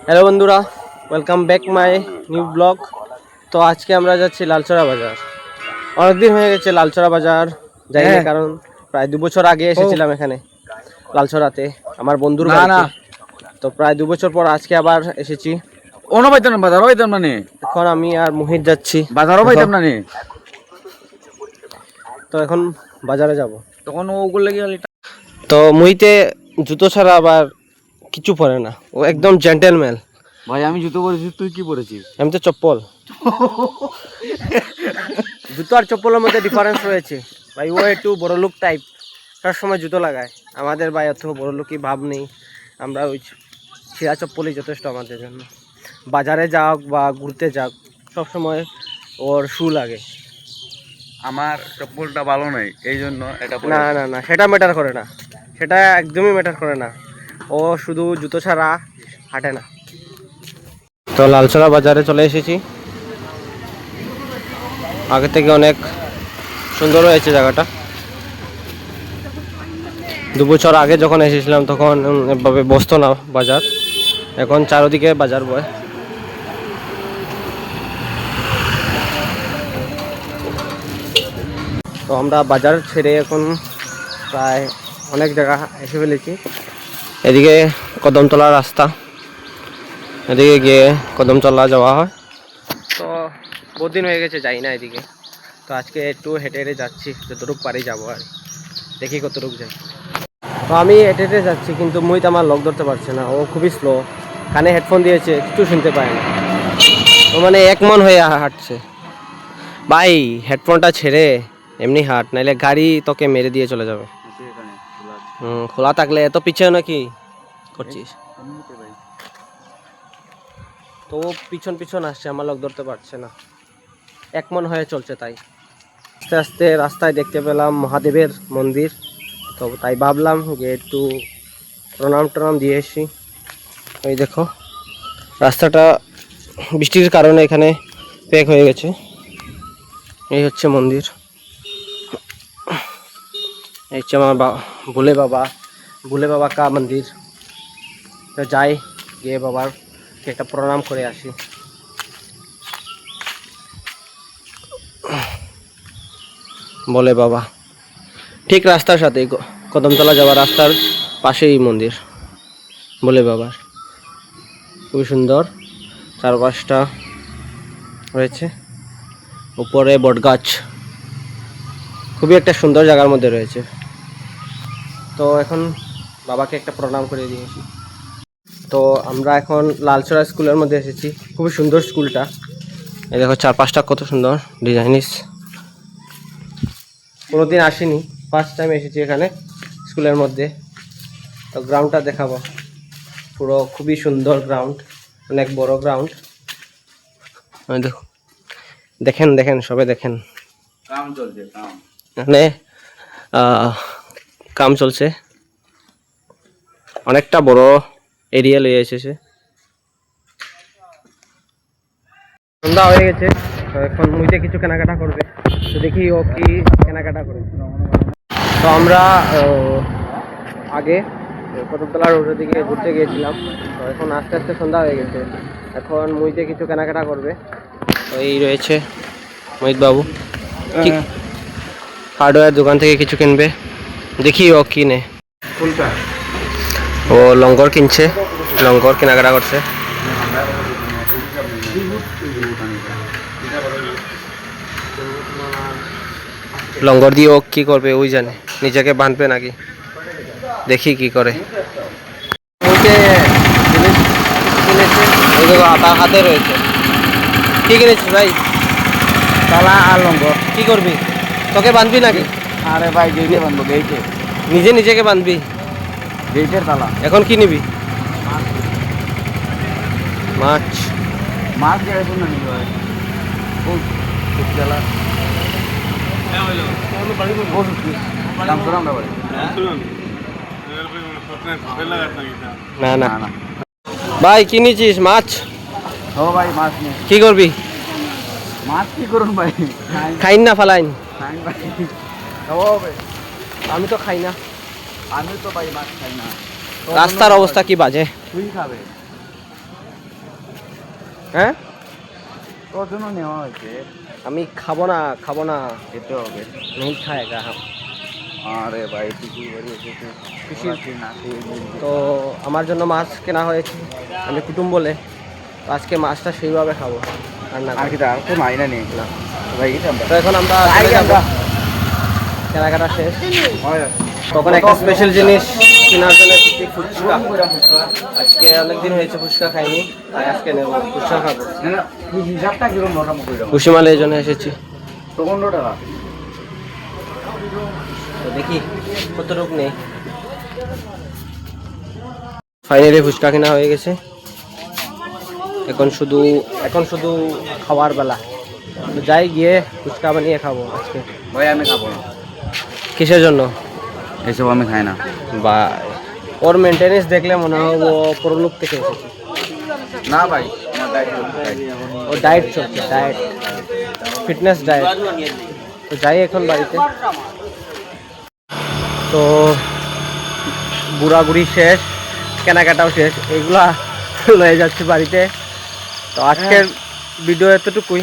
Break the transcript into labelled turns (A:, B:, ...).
A: Hello বন্ধুরা, welcome back my new blog. তো আজকে আমরা যাচ্ছি লালচড়া বাজার। অনেকদিন হয়ে গেছে লালচড়া বাজার যাইনি, কারণ প্রায় 2 বছর আগে এসেছিলাম এখানে লালচড়াতে আমার বন্ধুর বাড়িতে। তো প্রায় 2 বছর পর আজকে আবার এসেছি। এখন আমি আর মুহিত যাচ্ছি তো এখন বাজারে যাব।
B: তখন ওগুলো
A: তো মুহিতে জুতো ছাড়া আবার কিছু পরে না, ও একদম জেন্টেলম্যান।
B: ভাই আমি জুতো পরেছি, তুই কি পরেছিস?
A: আমি তো চপ্পল। জুতো আর চপ্পলের মধ্যে ডিফারেন্স রয়েছে ভাই। ও একটু বড় লোক টাইপ, সব সময় জুতো লাগায়। আমাদের ভাই অত বড় লোকই ভাব নেই, আমরা ওই ছিঁড়া চপ্পলই যথেষ্ট আমাদের জন্য। বাজারে যাক বা ঘুরতে যাক, সবসময় ওর শু লাগে।
B: আমার চপ্পলটা ভালো নয়, এই জন্য এটা
A: না না না, সেটা ম্যাটার করে না, সেটা একদমই ম্যাটার করে না। ও শুধু জুতো ছাড়া হাঁটে না। তো লালচড়া বাজারে চলে এসেছি। আগে থেকে অনেক সুন্দর হয়েছে জায়গাটা। 2 বছর আগে যখন এসেছিলাম তখন এভাবে বসতো না বাজার, এখন চারদিকে বাজার বয়। তো আমরা বাজার ছেড়ে এখন প্রায় অনেক জায়গা এসে ফেলেছি। এদিকে কদমতলা রাস্তা, এদিকে গিয়ে কদমতলা যাওয়া হয়। তো বহুত দিন হয়ে গেছে যাই না এদিকে, তো আজকে একটু হেঁটে হেঁটে যাচ্ছি, যতটুকু পারি যাবো আর দেখি কতটুকু যাই। তো আমি হেঁটে হেঁটে যাচ্ছি, কিন্তু মুহিত আমার লক ধরতে পারছে না, ও খুবই স্লো। কানে হেডফোন দিয়েছে, কিছু শুনতে পায় না, ও মানে এক মন হয়ে হাঁটছে। ভাই হেডফোনটা ছেড়ে এমনি হাঁট, নাইলে গাড়ি তোকে মেরে দিয়ে চলে যাবে। খোলা থাকলে এত পিছিয়ে নাকি করছিস? তো ও পিছন পিছন আসছে, আমার লক ধরতে পারছে না, এক মন হয়ে চলছে। তাই আস্তে আস্তে রাস্তায় দেখতে পেলাম মহাদেবের মন্দির, তো তাই ভাবলাম যে একটু প্রণাম টনাম দিয়ে এসি। ওই দেখো রাস্তাটা বৃষ্টির কারণে এখানে প্যাক হয়ে গেছে। এই হচ্ছে মন্দির, এই হচ্ছে আমার ভোলে বাবা কা মন্দির। তো যাই, গিয়ে বাবার একটা প্রণাম করে আসি। বলে বাবা ঠিক রাস্তার সাথেই, কদমতলা যাওয়ার রাস্তার পাশেই মন্দির বলে বাবার। খুবই সুন্দর, চারপাশটা রয়েছে, উপরে বটগাছ, খুবই একটা সুন্দর জায়গার মধ্যে রয়েছে। তো এখন বাবাকে একটা প্রণাম করে দিয়েছি। তো আমরা এখন লালচড়া স্কুলের মধ্যে এসেছি, খুবই সুন্দর স্কুলটা। এই দেখো চারপাশটা কত সুন্দর ডিজাইনিস। কোনোদিন আসিনি, ফার্স্ট টাইম এসেছি এখানে স্কুলের মধ্যে। তো গ্রাউন্ডটা দেখাবো, পুরো খুবই সুন্দর গ্রাউন্ড, অনেক বড় গ্রাউন্ড। দেখো, দেখেন দেখেন সবে দেখেন,
B: কাম চলছে কাম,
A: এখানে কাম চলছে, অনেকটা বড় এরিয়া লয়ে এসেছে। সন্ধ্যা হয়ে গেছে, তো এখন মুইতে কিছু কেনাকাটা করবে, তো দেখি ও কি কেনাকাটা করে। তো আমরা আগে কদমতলা রোডের দিকে ঘুরতে গিয়েছিলাম, তো এখন আস্তে আস্তে সন্ধ্যা হয়ে গেছে, এখন মুইতে কিছু কেনাকাটা করবে। তো এই রয়েছে মোহিত বাবু, ঠিক হার্ডওয়্যার দোকান থেকে কিছু কিনবে, দেখি ও কিনে। ও লঙ্গর কিনছে, লঙ্গর কেনাকাটা করছে। লঙ্গর দিয়ে ও কি করবে ওই জানে, নিজেকে বাঁধবে নাকি, দেখি কি করে। তার হাতে রয়েছে, কি কিনেছিস ভাই?
B: তালা আর লঙ্গর।
A: কি করবি, তোকে বাঁধবি নাকি?
B: আরে ভাই গেইটে বানবো, গেইটে,
A: নিজে নিজেকে বাঁধবি?
B: গেইটের তালা।
A: এখন কি নিবি? মাছ।
B: মাছ গেড়ে তো না নিব ভাই, চালা
A: না না ভাই, কি নিয়েছিস? মাছ।
B: ও ভাই মাছ নেই।
A: কি করবি?
B: মাছ কি করুন ভাই,
A: খাইন না ফালাইন?
B: খাই ভাই।
A: আমি তো খাই না,
B: আমি তো ভাই মাছ খাই না।
A: রাস্তার অবস্থা কি বাজে।
B: তুই খাবে?
A: হ্যাঁ
B: তোর জন্য নেওয়া হয়েছে।
A: আমি খাবো না
B: খেতে হবে।
A: नहीं खाएगा हम
B: আরে ভাই পিসি বাড়ি এসেছে।
A: পিসির
B: না
A: তো আমার জন্য মাছ কেনা হয়েছে আমি কুটুম বলে তো আজকে মাছটা সেইভাবে খাবো রান্না
B: আর
A: করে।
B: কি তার তো নাই না নেই
A: না
B: ভাই
A: তো এখন আমরা চলে যাবো। কেনাকাটা শেষ তখন একটা স্পেশাল জিনিস কেনার জন্য এসেছি ফুচকা আজকে অনেকদিন হয়েছে ফুচকা খাইনি তাই আজকে নেবো ফুচকা খাবো
B: হিসাবটা কিরকম মোটামুটি
A: কুশিমালে এই জন্য এসেছি
B: 15 টাকা।
A: তো দেখি কতটুকু নেই ফাইনালি ফুচকা কেনা হয়ে গেছে এখন শুধু খাওয়ার বেলা তো যাই গিয়ে ফুচকা বানিয়ে খাবো আজকে
B: ভাই আমি খাবো না,
A: কিসের জন্য
B: এসব আমি খাই না।
A: বা ওর মেনটেনেন্স দেখলে মনে হয় ও পরলোক থেকে এসেছে
B: না ভাই আমার ডায়েট
A: ও ডায়েট চলছে ডায়েট ফিটনেস ডায়েট তো যাই এখন বাড়িতে তো ঘোরাঘুরি শেষ কেনাকাটাও শেষ এগুলা লয়ে যাচ্ছে বাড়িতে তো আজকের ভিডিও এতটুকুই